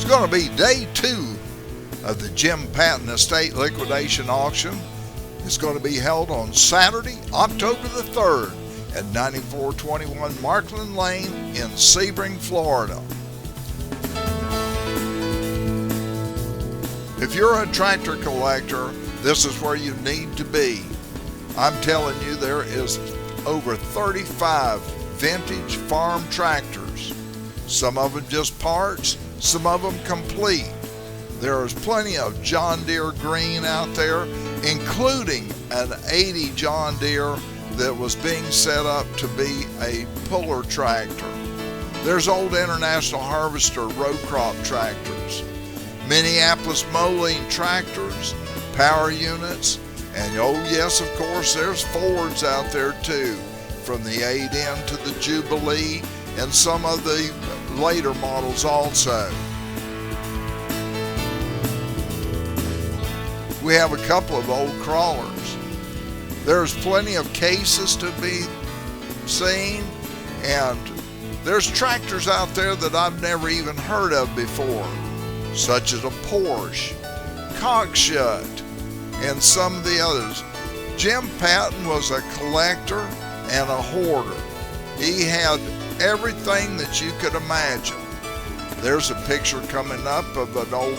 going to be day 2 of the Jim Patton Estate Liquidation Auction. It's going to be held on Saturday, October the 3rd at 9421 Markland Lane in Sebring, Florida. If you're a tractor collector, this is where you need to be. I'm telling you, there is over 35 vintage farm tractors. Some of them just parts, some of them complete. There is plenty of John Deere green out there, including an 80 John Deere that was being set up to be a puller tractor. There's old International Harvester row crop tractors, Minneapolis Moline tractors, power units, and oh yes, of course, there's Fords out there too, from the 8N to the Jubilee and some of the later models also. We have a couple of old crawlers. There's plenty of cases to be seen, and there's tractors out there that I've never even heard of before, such as a Porsche, Cockshut, and some of the others. Jim Patton was a collector and a hoarder. He had everything that you could imagine. There's a picture coming up of an old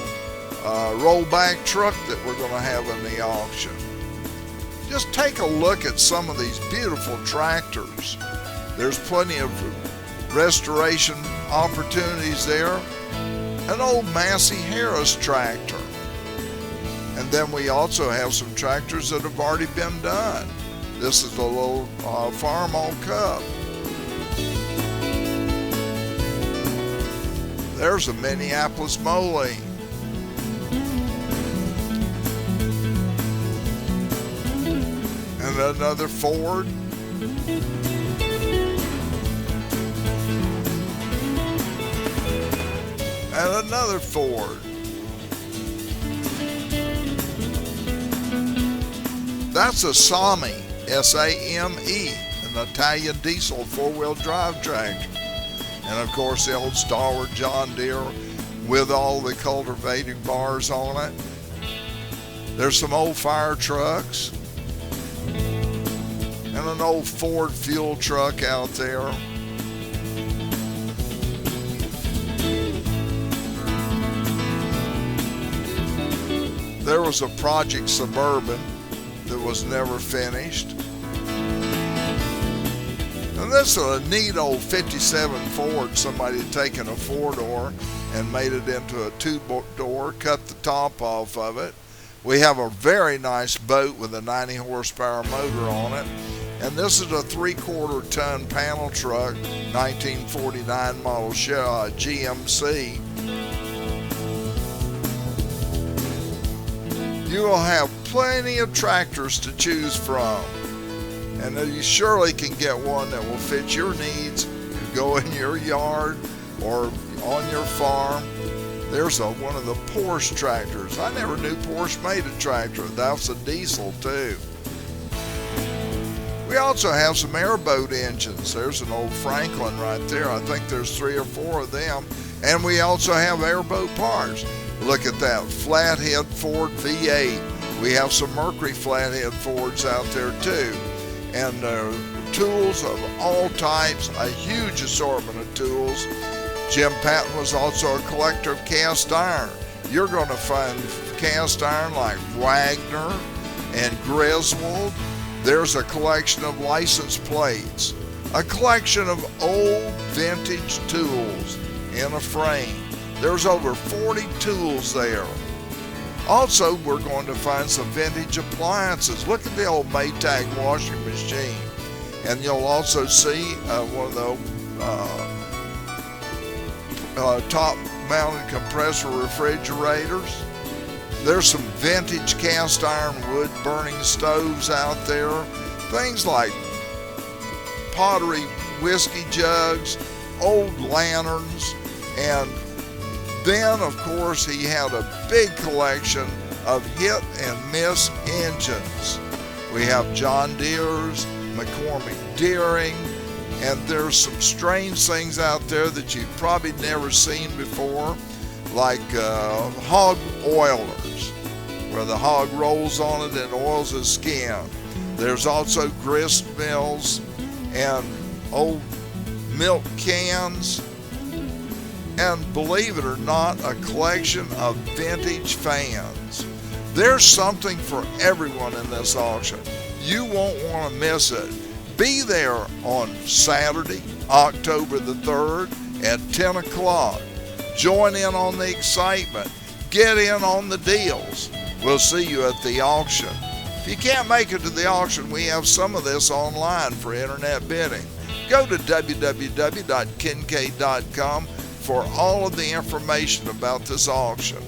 rollback truck that we're going to have in the auction. Just take a look at some of these beautiful tractors. There's plenty of restoration opportunities there. An old Massey Harris tractor. And then we also have some tractors that have already been done. This is a little Farmall Cup. There's a Minneapolis Moline. And another Ford. And another Ford. That's a Same, S-A-M-E, an Italian diesel 4-wheel drive tractor. And of course the old stalwart John Deere with all the cultivating bars on it. There's some old fire trucks and an old Ford fuel truck out there. There was a Project Suburban that was never finished. And this is a neat old 57 Ford. Somebody had taken a 4-door and made it into a 2-door, cut the top off of it. We have a very nice boat with a 90 horsepower motor on it. And this is a 3/4 ton panel truck, 1949 model GMC. You will have plenty of tractors to choose from, and you surely can get one that will fit your needs and go in your yard or on your farm. There's one of the Porsche tractors. I never knew Porsche made a tractor. That's a diesel too. We also have some airboat engines. There's an old Franklin right there. I think there's 3 or 4 of them. And we also have airboat parts. Look at that flathead Ford V8. We have some Mercury flathead Fords out there too. And tools of all types, a huge assortment of tools. Jim Patton was also a collector of cast iron. You're going to find cast iron like Wagner and Griswold. There's a collection of license plates, a collection of old vintage tools in a frame. There's over 40 tools there. Also, we're going to find some vintage appliances. Look at the old Maytag washing machine. And you'll also see one of the top-mounted compressor refrigerators. There's some vintage cast iron wood burning stoves out there. Things like pottery whiskey jugs, old lanterns, and then, of course, he had a big collection of hit and miss engines. We have John Deere's, McCormick Deering, and there's some strange things out there that you've probably never seen before. like hog oilers, where the hog rolls on it and oils his skin. There's also grist mills and old milk cans, and believe it or not, a collection of vintage fans. There's something for everyone in this auction. You won't want to miss it. Be there on Saturday, October the 3rd at 10 o'clock. Join in on the excitement. Get in on the deals. We'll see you at the auction. If you can't make it to the auction, we have some of this online for internet bidding. Go to www.kincaid.com for all of the information about this auction.